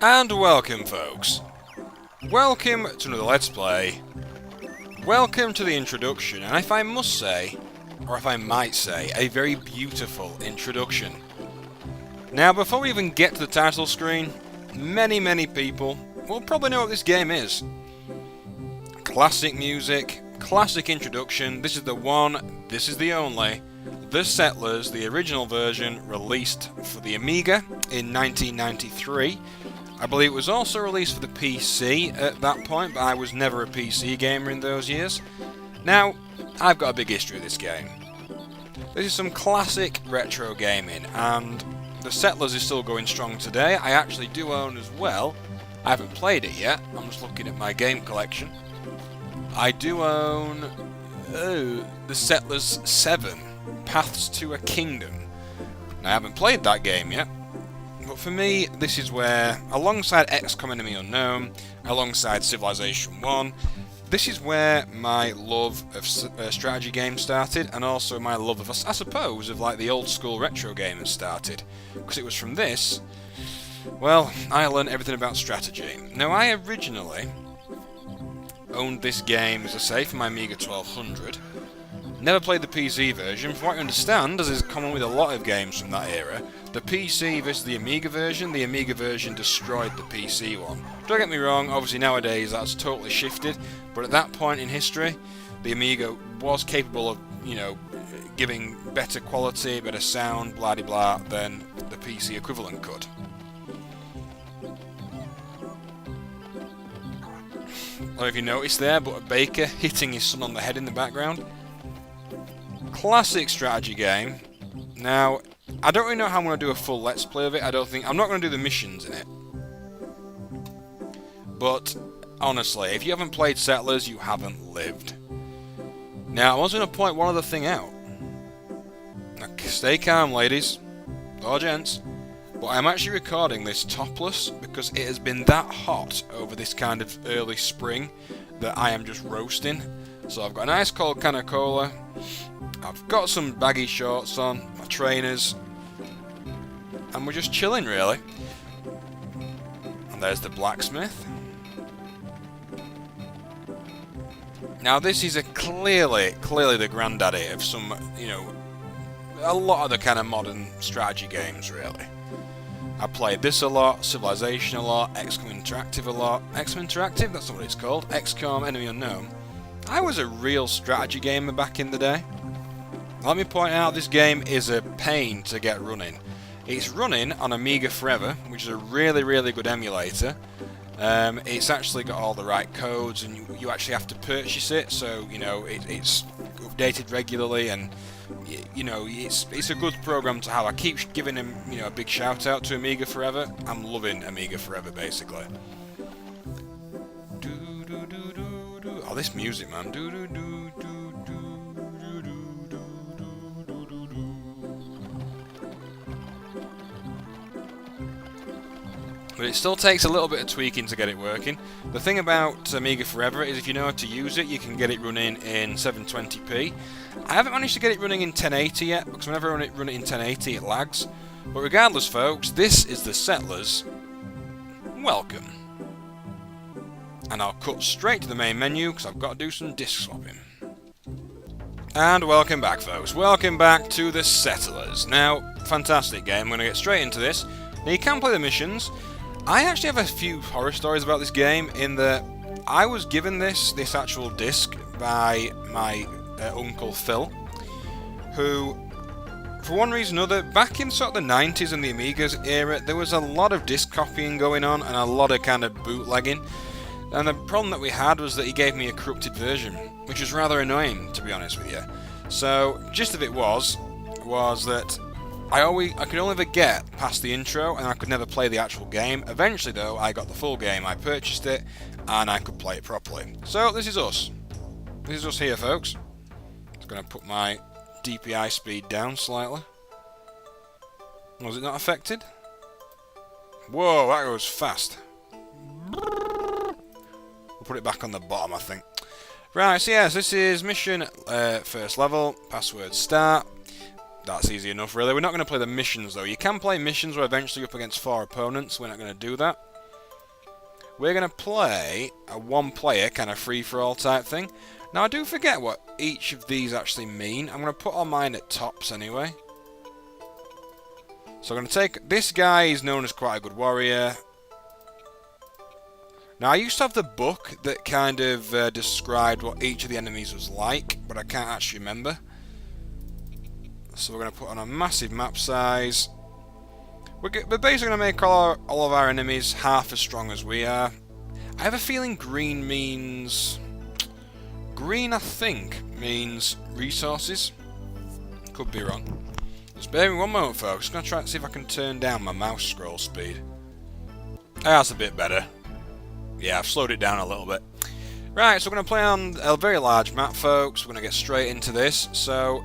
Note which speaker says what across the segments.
Speaker 1: And welcome, folks. Welcome to another Let's Play. Welcome to the introduction, and if I must say, or if I might say, a very beautiful introduction. Now, before we even get to the title screen, many people will probably know what this game is. Classic music, classic introduction, this is the one, this is the only. The Settlers, the original version, released for the Amiga in 1993. I believe it was also released for the PC at that point, but I was never a PC gamer in those years. Now, I've got a big history of this game. This is some classic retro gaming, and The Settlers is still going strong today. I actually do own as well. I haven't played it yet, I'm just looking at my game collection. I do own The Settlers 7, Paths to a Kingdom. Now, I haven't played that game yet. But for me, this is where, alongside XCOM Enemy Unknown, alongside Civilization 1, this is where my love of strategy games started, and also my love of, I suppose, of like the old school retro gamers started. Because it was from this, well, I learned everything about strategy. Now, I originally owned this game, as I say, for my Amiga 1200. Never played the PC version. From what I understand, as is common with a lot of games from that era, the PC versus the Amiga version destroyed the PC one. Don't get me wrong, obviously nowadays that's totally shifted, but at that point in history, the Amiga was capable of, you know, giving better quality, better sound, blah de blah, than the PC equivalent could. I don't know if you noticed there, but a baker hitting his son on the head in the background. Classic strategy game. Now, I don't really know how I'm going to do a full Let's Play of it. I'm not going to do the missions in it. But, honestly, if you haven't played Settlers, you haven't lived. Now, I was going to point one other thing out. Now, stay calm, ladies. Or gents. But I'm actually recording this topless because it has been that hot over this kind of early spring that I am just roasting. So I've got an ice cold can of cola. I've got some baggy shorts on, my trainers, and we're just chilling, really. And there's the blacksmith. Now, this is clearly the granddaddy of some, you know, a lot of the kind of modern strategy games, really. I played this a lot, Civilization a lot, XCOM Interactive a lot. XCOM Interactive? That's not what it's called. XCOM Enemy Unknown. I was a real strategy gamer back in the day. Let me point out, this game is a pain to get running. It's running on Amiga Forever, which is a really good emulator. It's actually got all the right codes, and you actually have to purchase it, so you know it's updated regularly, and you know it's a good program to have. I keep giving him, you know, a big shout out to Amiga Forever. I'm loving Amiga Forever, basically. Oh, this music, man. But it still takes a little bit of tweaking to get it working. The thing about Amiga Forever is if you know how to use it, you can get it running in 720p. I haven't managed to get it running in 1080 yet, because whenever I run it in 1080 it lags. But regardless, folks, this is The Settlers. Welcome. And I'll cut straight to the main menu, because I've got to do some disc swapping. And welcome back, folks. Welcome back to The Settlers. Now, fantastic game. I'm going to get straight into this. Now, you can play the missions. I actually have a few horror stories about this game, in that I was given this actual disc by my uncle Phil, who, for one reason or other, back in sort of the 90s and the Amiga's era, there was a lot of disc copying going on and a lot of kind of bootlegging. And the problem that we had was that he gave me a corrupted version, which was rather annoying, to be honest with you. So, gist of it was that I could only ever get past the intro, and I could never play the actual game. Eventually, though, I got the full game, I purchased it, and I could play it properly. So, this is us. This is us here, folks. Just going to put my DPI speed down slightly. Was it not affected? Whoa, that goes fast. We'll put it back on the bottom, I think. Right, so yes, this is mission first level, password start. That's easy enough, really. We're not going to play the missions, though. You can play missions where eventually you're up against 4 opponents. We're not going to do that. we're going to play a one-player kind of free-for-all type thing. Now, I do forget what each of these actually mean. I'm going to put all mine at tops anyway. So I'm going to take... This guy is known as quite a good warrior. Now, I used to have the book that kind of described what each of the enemies was like, but I can't actually remember. So we're going to put on a massive map size. We're basically going to make all of our enemies half as strong as we are. I have a feeling green means... Green, I think, means resources. Could be wrong. Just bear with me one moment, folks. I'm going to try and see if I can turn down my mouse scroll speed. That's a bit better. Yeah, I've slowed it down a little bit. Right, so we're going to play on a very large map, folks. We're going to get straight into this. So,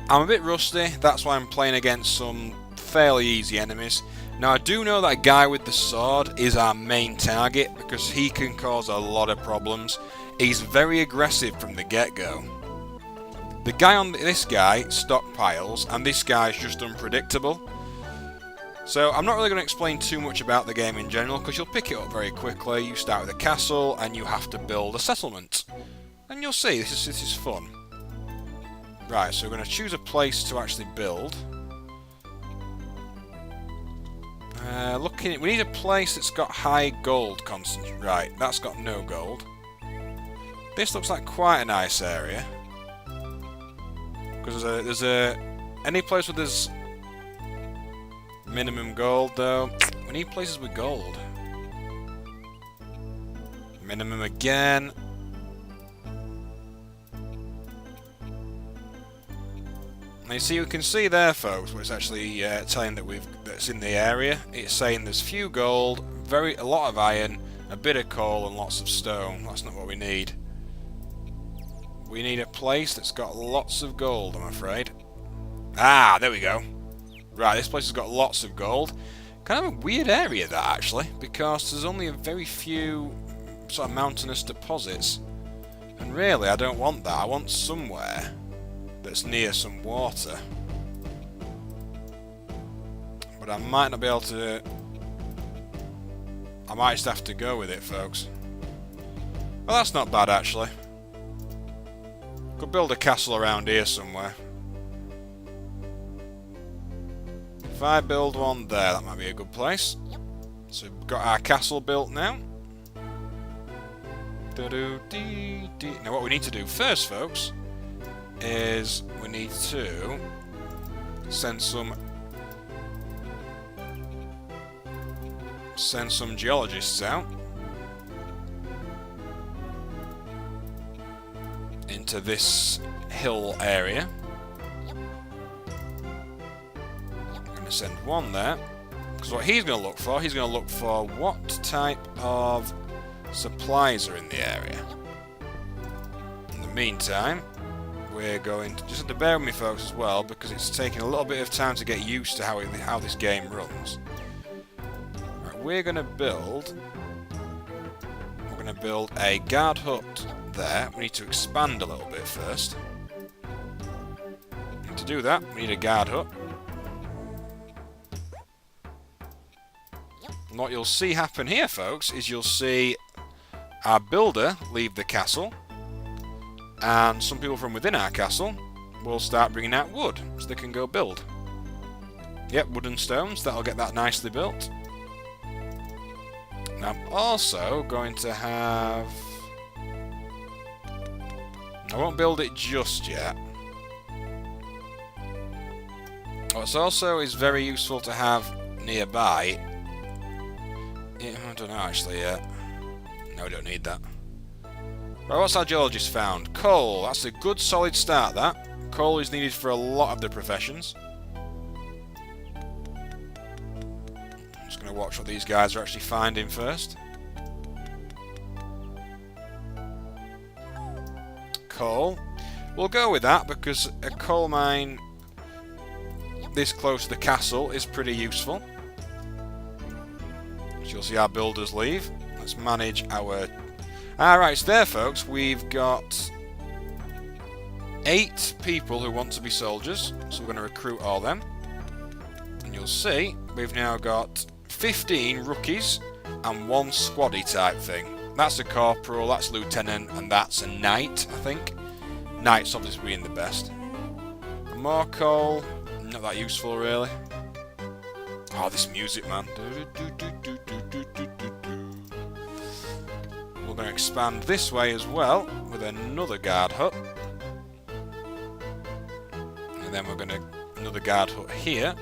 Speaker 1: I'm a bit rusty. That's why I'm playing against some fairly easy enemies. Now, I do know that guy with the sword is our main target because he can cause a lot of problems. He's very aggressive from the get-go. The guy on this guy stockpiles, and this guy's just unpredictable. So I'm not really going to explain too much about the game in general, because you'll pick it up very quickly. You start with a castle, and you have to build a settlement. And you'll see, this is fun. Right, so we're going to choose a place to actually build. We need a place that's got high gold concentration. Right, that's got no gold. This looks like quite a nice area. Because any place where there's minimum gold, though. We need places with gold. Minimum again. Now you can see there, folks, where it's actually telling that that's in the area. It's saying there's few gold, a lot of iron, a bit of coal, and lots of stone. That's not what we need. We need a place that's got lots of gold, I'm afraid. Ah, there we go. Right, this place has got lots of gold. Kind of a weird area, that, actually, because there's only a very few sort of mountainous deposits. And really, I don't want that. I want somewhere that's near some water. But I might not be able to... I might just have to go with it, folks. Well, that's not bad, actually. Could build a castle around here somewhere. If I build one there, that might be a good place. So we've got our castle built now. Now what we need to do first, folks, is we need to send some geologists out into this hill area. I'm going to send one there, because what he's going to look for, what type of supplies are in the area. In the meantime, we're going to just have to bear with me, folks, as well, because it's taking a little bit of time to get used to how this game runs. Right, we're going to build a guard hut there. We need to expand a little bit first. And to do that, we need a guard hut. And what you'll see happen here, folks, is you'll see our builder leave the castle, and some people from within our castle will start bringing out wood so they can go build. Yep, wood and stones, that'll get that nicely built. Now I'm also going to have... I won't build it just yet. What's also is very useful to have nearby... I don't know actually yet. No, we don't need that. Right, what's our geologist found? Coal. That's a good solid start, that. Coal is needed for a lot of the professions. I'm just going to watch what these guys are actually finding first. Coal. We'll go with that because a coal mine this close to the castle is pretty useful. As you'll see our builders leave. Let's manage our... Alright, it's there, folks. We've got 8 people who want to be soldiers, so we're going to recruit all them. And you'll see we've now got 15 rookies and one squaddy type thing. That's a corporal, that's lieutenant, and that's a knight, I think. Knight's obviously being the best. More coal, not that useful really. Oh, this music, man. We're going to expand this way as well with another guard hut. And then we're going to another guard hut here.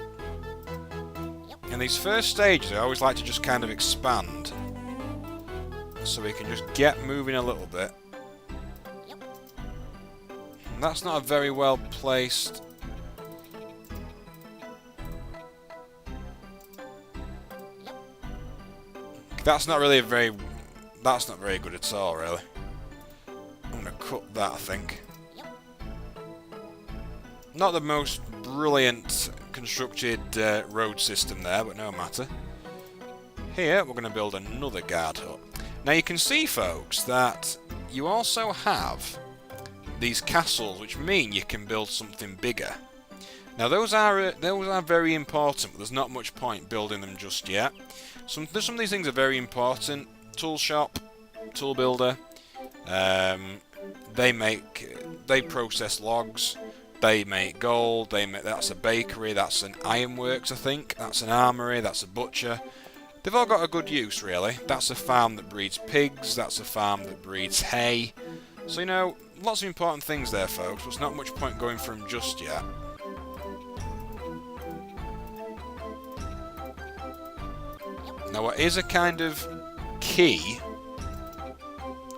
Speaker 1: In these first stages, I always like to just kind of expand, so we can just get moving a little bit. And that's not a very well placed. That's not really that's not very good at all, really. I'm gonna cut that, I think. Not the most brilliant constructed road system there, but no matter. Here, we're going to build another guard hut. Now you can see, folks, that you also have these castles, which mean you can build something bigger. Now those are very important, but there's not much point building them just yet. Some of these things are very important. Tool shop, tool builder. They process logs. They make gold, that's a bakery, that's an ironworks, I think, that's an armory, that's a butcher. They've all got a good use, really. That's a farm that breeds pigs, that's a farm that breeds hay. So, you know, lots of important things there, folks, but there's not much point going for them just yet. Now, what is a kind of key,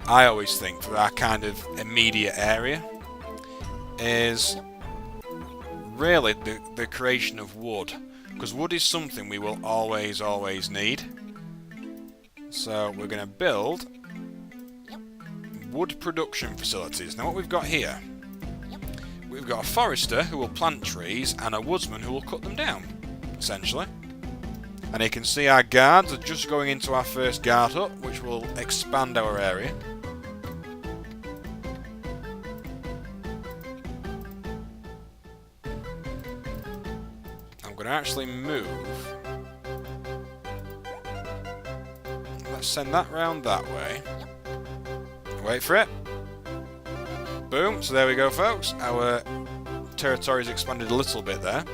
Speaker 1: I always think, for our kind of immediate area, is really the creation of wood, because wood is something we will always need. So we're going to build wood production facilities. Now what we've got here, we've got a forester who will plant trees and a woodsman who will cut them down, essentially. And you can see our guards are just going into our first guard hut, which will expand our area. I'm going to actually move. Let's send that round that way. Wait for it. Boom. So there we go, folks. Our territory's expanded a little bit there.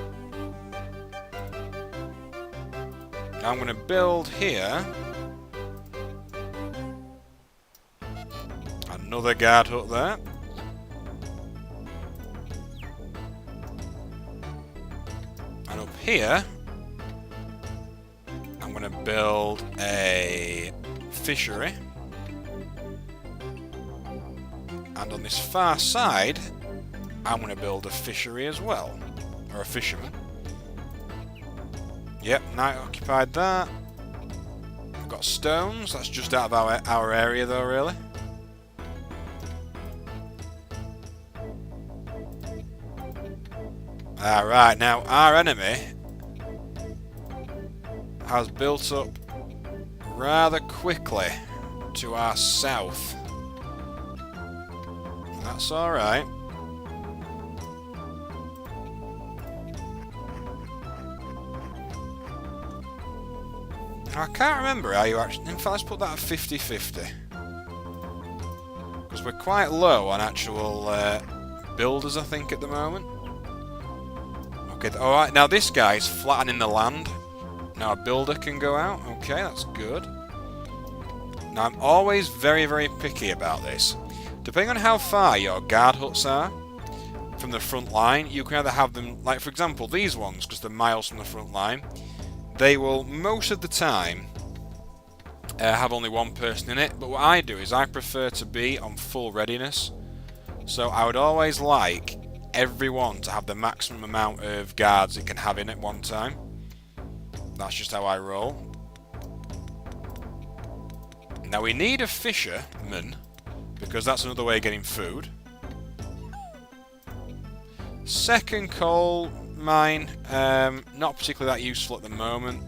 Speaker 1: Now I'm going to build here another guard hut there. And up here, I'm going to build a fishery. And on this far side, I'm going to build a fishery as well. Or a fisherman. Yep, night occupied that. We've got stones. That's just out of our area though, really. Alright, now our enemy has built up rather quickly to our south. That's alright. I can't remember how you actually... In fact, let's put that at 50-50. Because we're quite low on actual builders, I think, at the moment. Okay, alright, now this guy's flattening the land. Now a builder can go out. Okay, that's good. Now I'm always very, very picky about this. Depending on how far your guard huts are from the front line, you can either have them, like for example, these ones, because they're miles from the front line, they will, most of the time, have only one person in it. But what I do is I prefer to be on full readiness. So I would always like everyone to have the maximum amount of guards it can have in at one time. That's just how I roll. Now we need a fisherman, because that's another way of getting food. Second coal mine, not particularly that useful at the moment.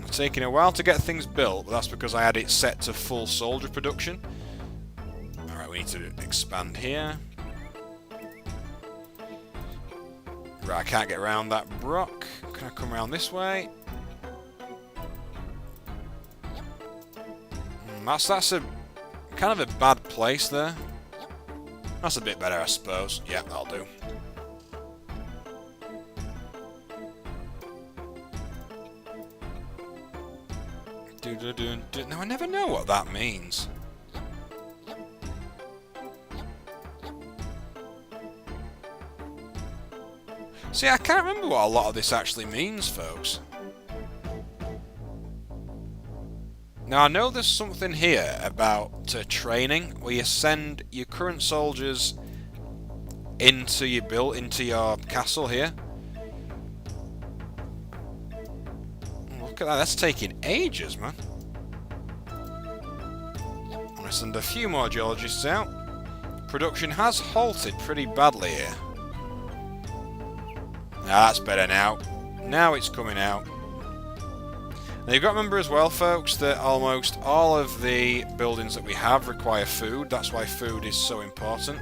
Speaker 1: It's taking a while to get things built, but that's because I had it set to full soldier production. Alright, we need to expand here. Right, I can't get around that rock. Can I come around this way? That's a kind of a bad place there. That's a bit better, I suppose. Yeah, that'll do. Now, I never know what that means. See, I can't remember what a lot of this actually means, folks. Now, I know there's something here about training, where you send your current soldiers into your castle here. Look at that, that's taking ages, man. I'm going to send a few more geologists out. Production has halted pretty badly here. Now, that's better now. Now it's coming out. Now, you've got to remember as well, folks, that almost all of the buildings that we have require food. That's why food is so important.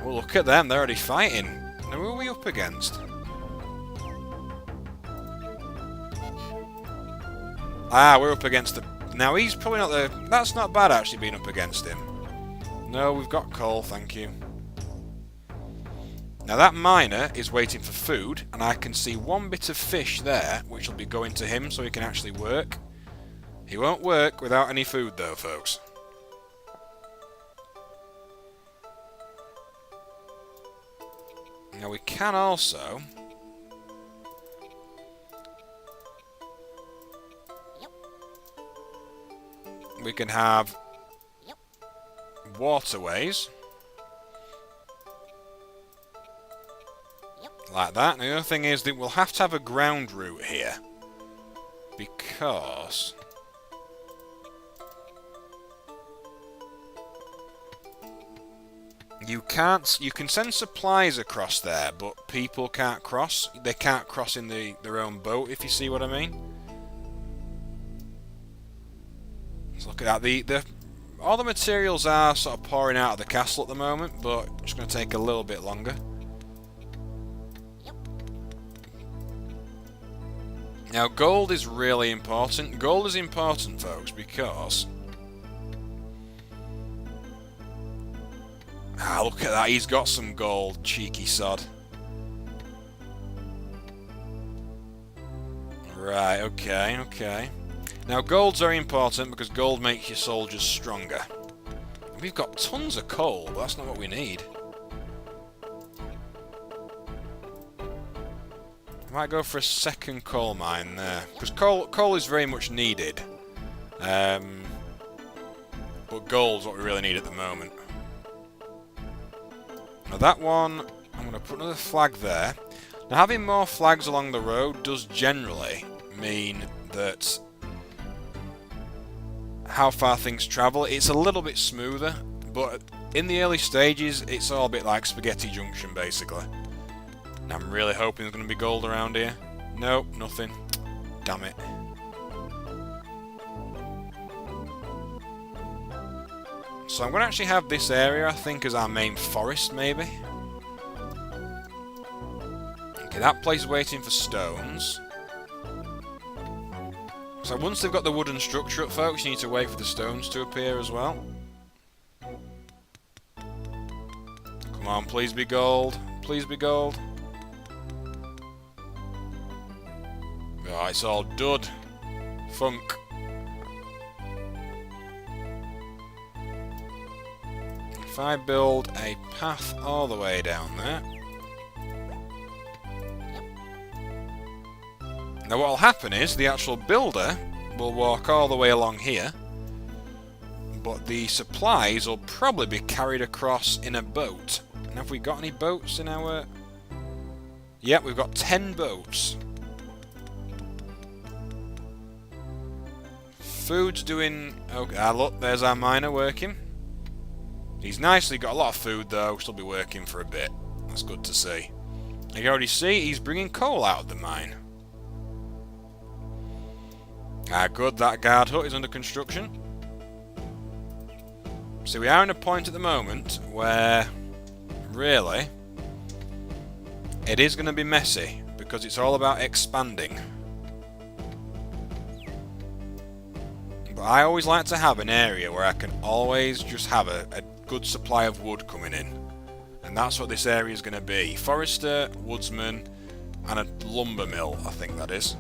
Speaker 1: Well, look at them. They're already fighting. Now, who are we up against? Ah, we're up against the... Now, he's probably not the... That's not bad, actually, being up against him. No, we've got coal, thank you. Now, that miner is waiting for food, and I can see one bit of fish there, which will be going to him so he can actually work. He won't work without any food, though, folks. Now, we can also... We can have waterways. Like that. And the other thing is that we'll have to have a ground route here. Because... You can send supplies across there, but people can't cross. They can't cross in their own boat, if you see what I mean. Let's look at that. All the materials are sort of pouring out of the castle at the moment, but it's going to take a little bit longer. Now, gold is really important. Gold is important, folks, because... Ah, look at that. He's got some gold, cheeky sod. Right, okay. Now, gold's very important because gold makes your soldiers stronger. We've got tons of coal, but that's not what we need. I might go for a second coal mine there, because coal is very much needed. But gold's what we really need at the moment. Now that one, I'm going to put another flag there. Now, having more flags along the road does generally mean that how far things travel, it's a little bit smoother, but in the early stages, it's all a bit like Spaghetti Junction, basically. And I'm really hoping there's going to be gold around here. Nope, nothing. Damn it. So I'm going to actually have this area, I think, as our main forest, maybe. Okay, that place is waiting for stones. So once they've got the wooden structure up, folks, you need to wait for the stones to appear as well. Come on, please be gold. Please be gold. Oh, it's all dud. Funk. If I build a path all the way down there... Now what will happen is the actual builder will walk all the way along here, but the supplies will probably be carried across in a boat. And have we got any boats in our... Yep, we've got 10 boats. Food's doing... Okay, ah, look, there's our miner working. He's nicely got a lot of food though, still be working for a bit. That's good to see. You can already see he's bringing coal out of the mine. Ah, good, that guard hut is under construction. So we are in a point at the moment where, really, It is going to be messy, because it's all about expanding. But I always like to have an area where I can always just have a good supply of wood coming in. And that's what this area is going to be. Forester, woodsman, and a lumber mill, I think that is.